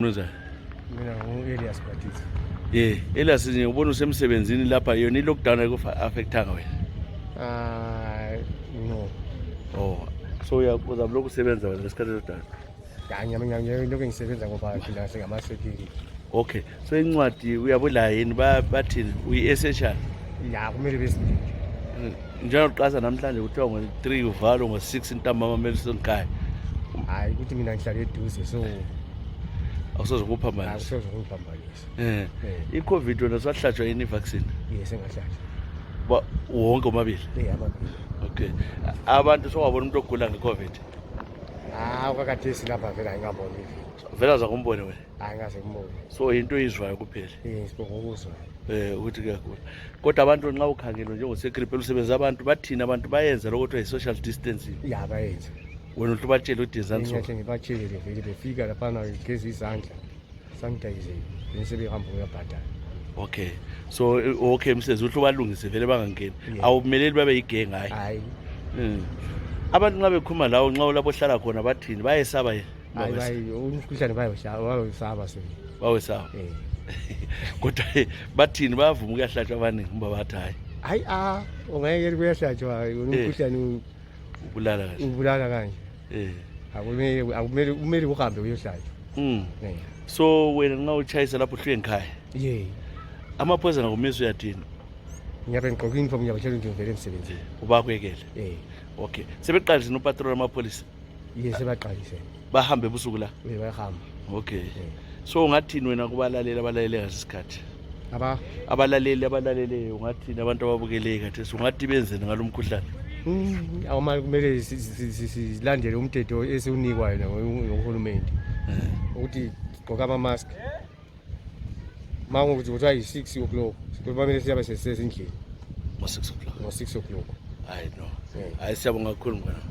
Unozani? Mina ngu-Elias Bhatisa. Elias ngiyabona usemsebenzini lapha yona i-lockdown ayikho-affectanga wena? No. Oh, so uzama lokhu usebenza wena lesikhathi lockdown? Lokhu ngisebenza ngoba phela singama-security. Okay, so incwadi uyabula yini bathini uyi-essential? Ya, kumele besinike. Njengoqasa namhlanje kuthiwa ngo-3 uvalwe ngo-6 ntambama kumele sonkhaya. Hayi ukuthi mina ngihlala eduze so awusoze ukuphambanisa. akusoze ngiphambanise. I-COVID wena swahlatshwa yini i-vaccine? Yes, engahlatshwa. Wonke omabili? Amabili. Okay, abantu sowabona umuntu ogula nge-COVID? Kwakhathesi lapha vele ayingaboni. Vela zakumbone wena? Hayi ngase ngibone. So into oyizwayo kuphela? Sibonga ukuzwa. Ukuthi kuyagula. Kodwa abantu nxa ukhangelwe njengosecretary usebenza abantu bathini abantu bayenza lokho kuthiwa yi-social distancing? Ya, bayenza. Wena uhle ubatshele udizani so? Ngiyahle ngibatshele vele befika laphana igeza izandla sanitize bese sebehamba uyabhadala. Okay, so okay msezi uhle ubalungise vele bangangeni. Awumeleli babe yigenge hayi? Hayi. Abantu nxa bekhuluma lawo nxa lapho hlala khona bathini bayesaba yini? Hayi umkhuhlane bayosaba so. Bawesaba? Kodwa bathini bayavuma ukuyahlatshwa abaningi ngoba bathi hayi? Hayi ungayekela kuyahlatshwa umkhuhlane ubulala kanje. Akumele uhambe uyohlatshwa. So wena nxa utshayisa lapho uhlwe ngikhaya? Amaphoyisa ngakumisa uyathini? Ngiyabe ngigqoka i-uniform ngiyabatshela ukuthi ngivele emsebenzini. Ubakwekele? Okay, sebeqalisile upatrol amapholisa? Yes, sebaqalise. Bahambe ebusuku la? Bayahamba. Okay, so ungathini wena kubalaleli abalalele ngas'isikhathi? Abalalele ungathini abantu ababukele khathesi ungathi benzeni ngalo mkhuhlane? Awumali kumele silandele umthetho esiwunikwa yena ngohulumeni ukuthi gqoka ama-mask mangokuthi kuthiwa yi-6 o'clock kumele siyabe sesendlini Ngo-6 o'clock? ngo-6 o'clock. Hayi no, hayi siyabonga kakhulu mngani.